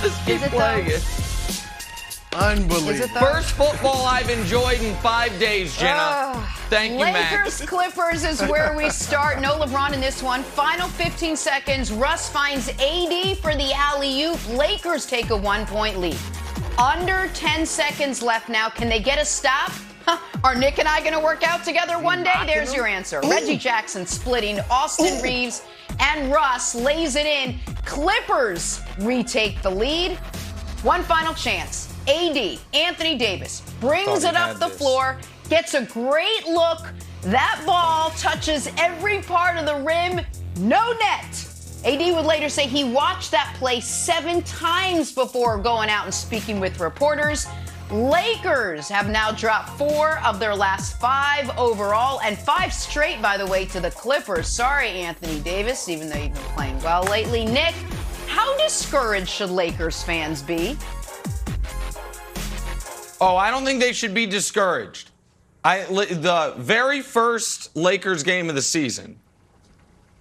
Just keep Is it playing though? it. Unbelievable. Is it though? First football I've enjoyed in 5 days, Jenna. Thank you, Max. Lakers Clippers is where we start. No LeBron in this one. Final 15 seconds. Russ finds AD for the alley-oop. Lakers take a 1-point lead. Under 10 seconds left now. Can they get a stop? Are Nick and I going to work out together one day? There's your answer. Reggie Jackson splitting Austin Reeves, and Russ lays it in. Clippers retake the lead. One final chance. AD, Anthony Davis, brings it up the floor, gets a great look. That ball touches every part of the rim. No net. AD would later say he watched that play 7 times before going out and speaking with reporters. Lakers have now dropped 4 of their last 5 overall, and 5 straight, by the way, to the Clippers. Sorry, Anthony Davis, even though you've been playing well lately. Nick, how discouraged should Lakers fans be? Oh, I don't think they should be discouraged. The very first Lakers game of the season,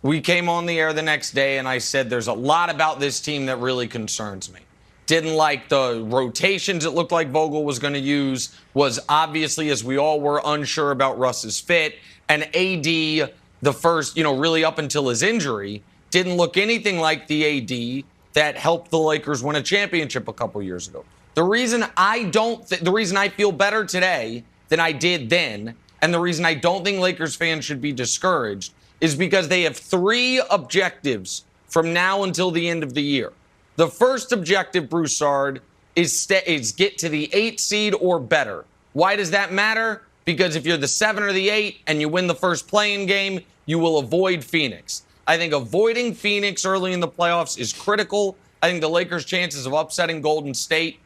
we came on the air the next day, and I said there's a lot about this team that really concerns me. Didn't like the rotations it looked like Vogel was going to use, was obviously, as we all were, unsure about Russ's fit. And AD, the first, really up until his injury, didn't look anything like the AD that helped the Lakers win a championship a couple years ago. The reason I feel better today than I did then, and the reason I don't think Lakers fans should be discouraged, is because they have 3 objectives from now until the end of the year. The first objective, Broussard, is get to the 8 seed or better. Why does that matter? Because if you're the 7 or the 8 and you win the first play-in game, you will avoid Phoenix. I think avoiding Phoenix early in the playoffs is critical. I think the Lakers' chances of upsetting Golden State,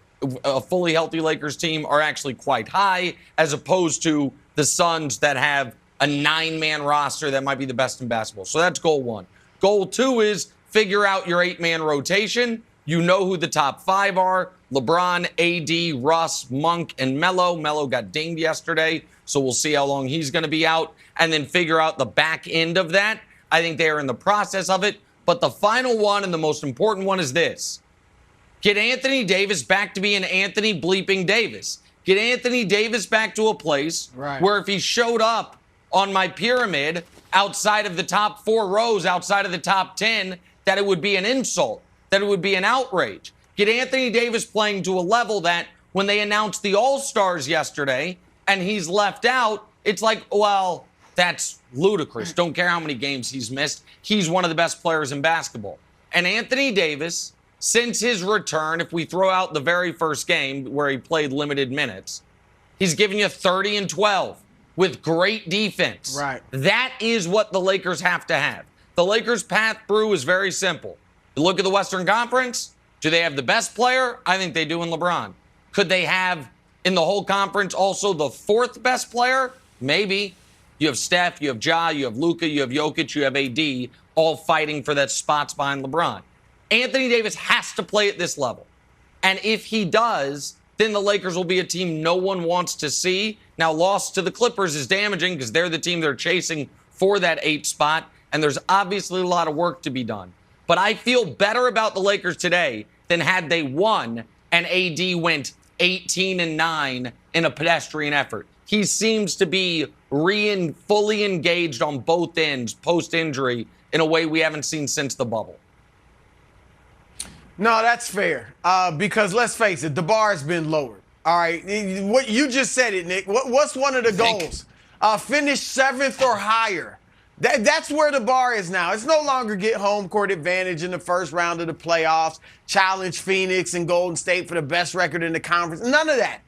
a fully healthy Lakers team, are actually quite high, as opposed to the Suns that have a 9-man roster that might be the best in basketball. So that's goal 1. Goal 2 is figure out your 8-man rotation. You know who the top 5 are: LeBron, AD, Russ, Monk, and Melo. Melo got dinged yesterday, so we'll see how long he's going to be out. And then figure out the back end of that. I think they are in the process of it. But the final one, and the most important one, is this. Get Anthony Davis back to being Anthony bleeping Davis. Get Anthony Davis back to a place where if he showed up on my pyramid outside of the top 4 rows, outside of the top 10, that it would be an insult, that it would be an outrage. Get Anthony Davis playing to a level that when they announced the All-Stars yesterday and he's left out, it's like, well, that's ludicrous. Don't care how many games he's missed. He's one of the best players in basketball. And Anthony Davis, since his return, if we throw out the very first game where he played limited minutes, he's given you 30 and 12 with great defense. Right. That is what the Lakers have to have. The Lakers' path through is very simple. You look at the Western Conference. Do they have the best player? I think they do in LeBron. Could they have, in the whole conference, also the 4th best player? Maybe. You have Steph, you have Ja, you have Luka, you have Jokic, you have AD, all fighting for that spots behind LeBron. Anthony Davis has to play at this level. And if he does, then the Lakers will be a team no one wants to see. Now, loss to the Clippers is damaging because they're the team they're chasing for that 8 spot, and there's obviously a lot of work to be done. But I feel better about the Lakers today than had they won and AD went 18-9 in a pedestrian effort. He seems to be fully engaged on both ends post-injury in a way we haven't seen since the bubble. No, that's fair. Because let's face it, the bar has been lowered. All right. What you just said it, Nick. What's one of the goals? Finish 7th or higher. That's where the bar is now. It's no longer get home court advantage in the first round of the playoffs, challenge Phoenix and Golden State for the best record in the conference. None of that.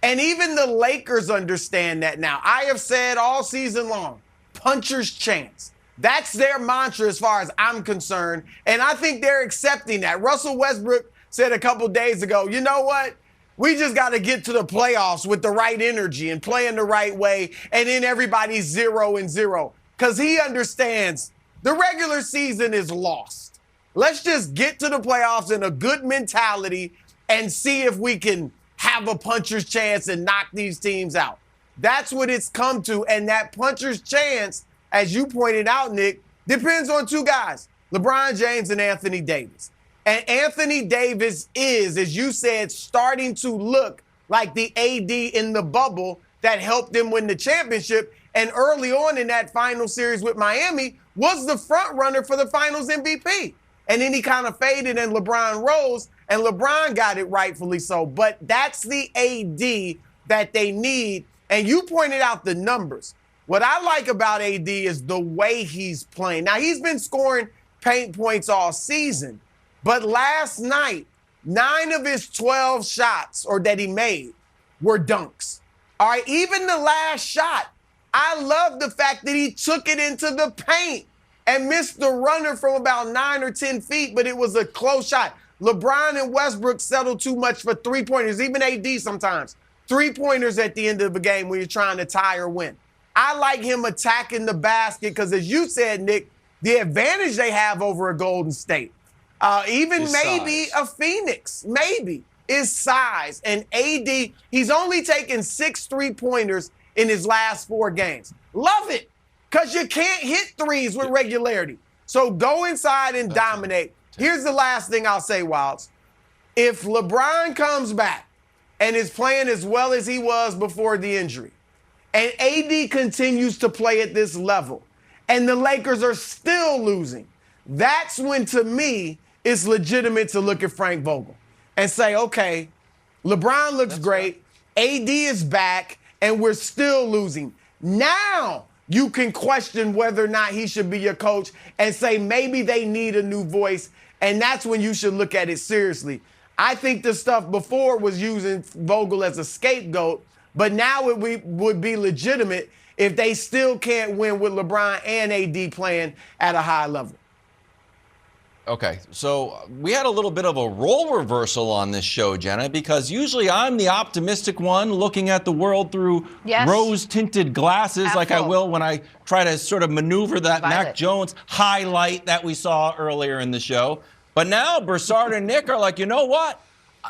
And even the Lakers understand that now. I have said all season long, puncher's chance. That's their mantra as far as I'm concerned. And I think they're accepting that. Russell Westbrook said a couple days ago, you know what? We just got to get to the playoffs with the right energy and playing the right way. And then everybody's 0-0. Because he understands the regular season is lost. Let's just get to the playoffs in a good mentality and see if we can have a puncher's chance and knock these teams out. That's what it's come to. And that puncher's chance, as you pointed out, Nick, depends on 2 guys, LeBron James and Anthony Davis. And Anthony Davis is, as you said, starting to look like the AD in the bubble that helped them win the championship. And early on in that final series with Miami was the front runner for the finals MVP. And then he kind of faded and LeBron rose, and LeBron got it rightfully so. But that's the AD that they need. And you pointed out the numbers. What I like about AD is the way he's playing. Now, he's been scoring paint points all season, but last night, 9 of his 12 shots or that he made were dunks. All right, even the last shot, I love the fact that he took it into the paint and missed the runner from about 9 or 10 feet, but it was a close shot. LeBron and Westbrook settle too much for three-pointers, even AD sometimes. Three-pointers at the end of the game when you're trying to tie or win. I like him attacking the basket because, as you said, Nick, the advantage they have over a Golden State, even His maybe size. a Phoenix, maybe, is size. And AD, he's only taken 6 3-pointers in his last 4 games. Love it, because you can't hit threes with regularity. So go inside and dominate. Here's the last thing I'll say, Wilds. If LeBron comes back and is playing as well as he was before the injury, and AD continues to play at this level, and the Lakers are still losing, that's when, to me, it's legitimate to look at Frank Vogel and say, okay, LeBron looks great, AD is back, and we're still losing. Now you can question whether or not he should be your coach and say maybe they need a new voice, and that's when you should look at it seriously. I think the stuff before was using Vogel as a scapegoat, but now it would be legitimate if they still can't win with LeBron and AD playing at a high level. Okay, so we had a little bit of a role reversal on this show, Jenna, because usually I'm the optimistic one looking at the world through rose-tinted glasses like I will when I try to sort of maneuver that Mac Jones highlight that we saw earlier in the show. But now Broussard and Nick are like, you know what?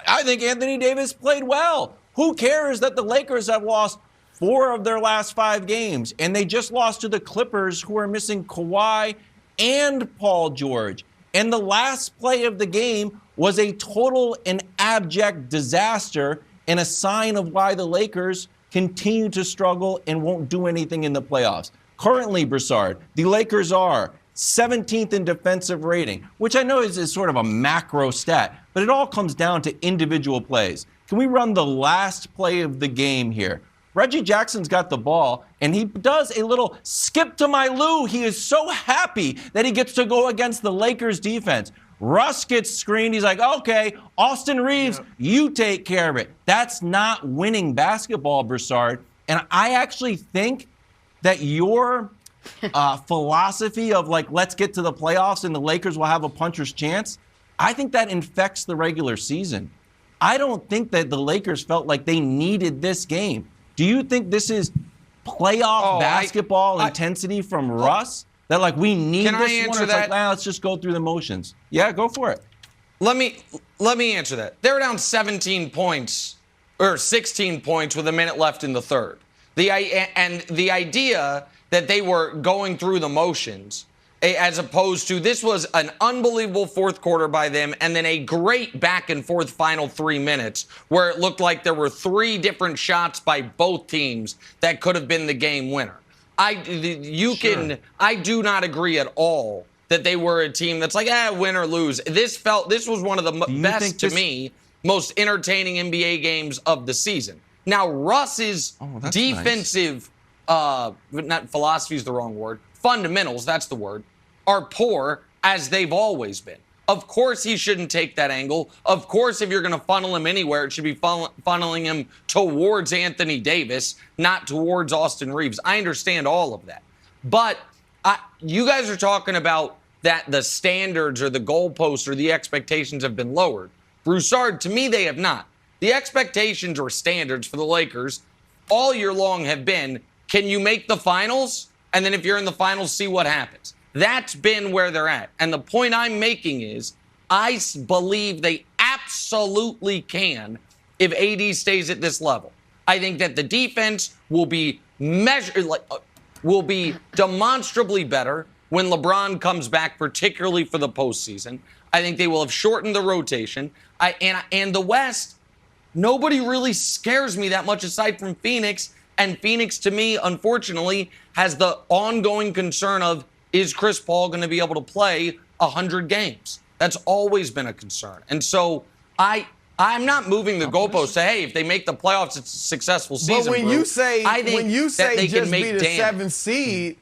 I think Anthony Davis played well. Who cares that the Lakers have lost 4 of their last 5 games, and they just lost to the Clippers, who are missing Kawhi and Paul George. And the last play of the game was a total and abject disaster and a sign of why the Lakers continue to struggle and won't do anything in the playoffs. Currently, Broussard, the Lakers are 17th in defensive rating, which I know is sort of a macro stat, but it all comes down to individual plays. Can we run the last play of the game here? Reggie Jackson's got the ball, and he does a little skip to my Lou. He is so happy that he gets to go against the Lakers defense. Russ gets screened. He's like, okay, Austin Reeves, you take care of it. That's not winning basketball, Broussard. And I actually think that your philosophy of, like, let's get to the playoffs and the Lakers will have a puncher's chance, I think that infects the regular season. I don't think that the Lakers felt like they needed this game. Do you think this is playoff basketball intensity from Russ? That, like, we need this one? It's like, let's just go through the motions. Yeah, go for it. Let me answer that. They were down 17 points or 16 points with a minute left in the third. The idea that they were going through the motions, as opposed to this was an unbelievable fourth quarter by them and then a great back and forth final 3 minutes where it looked like there were 3 different shots by both teams that could have been the game winner. I do not agree at all that they were a team that's like, win or lose. This was one of the best, to me, most entertaining NBA games of the season. Now, Russ's defensive, not philosophy is the wrong word, fundamentals, that's the word, are poor as they've always been. Of course he shouldn't take that angle. Of course, if you're going to funnel him anywhere, it should be funneling him towards Anthony Davis, not towards Austin Reeves. I understand all of that. But you guys are talking about that the standards or the goalposts or the expectations have been lowered. Broussard, to me, they have not. The expectations or standards for the Lakers all year long have been, can you make the finals? And then if you're in the finals, see what happens. That's been where they're at. And the point I'm making is I believe they absolutely can if AD stays at this level. I think that the defense will be demonstrably better when LeBron comes back, particularly for the postseason. I think they will have shortened the rotation. And the West, nobody really scares me that much aside from Phoenix. And Phoenix, to me, unfortunately, has the ongoing concern of, is Chris Paul going to be able to play 100 games? That's always been a concern. And so I'm not moving the goalpost. Say, hey, if they make the playoffs, it's a successful season. But when you say just be the 7th seed,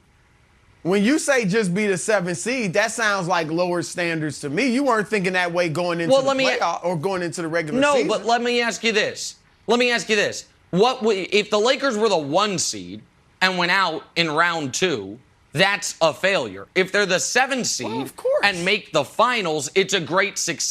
when you say just be the 7th seed, that sounds like lower standards to me. You weren't thinking that way going into the playoff or going into the regular season. No, but let me ask you this. If the Lakers were the 1 seed and went out in round 2, that's a failure. If they're the 7 seed and make the finals, it's a great success.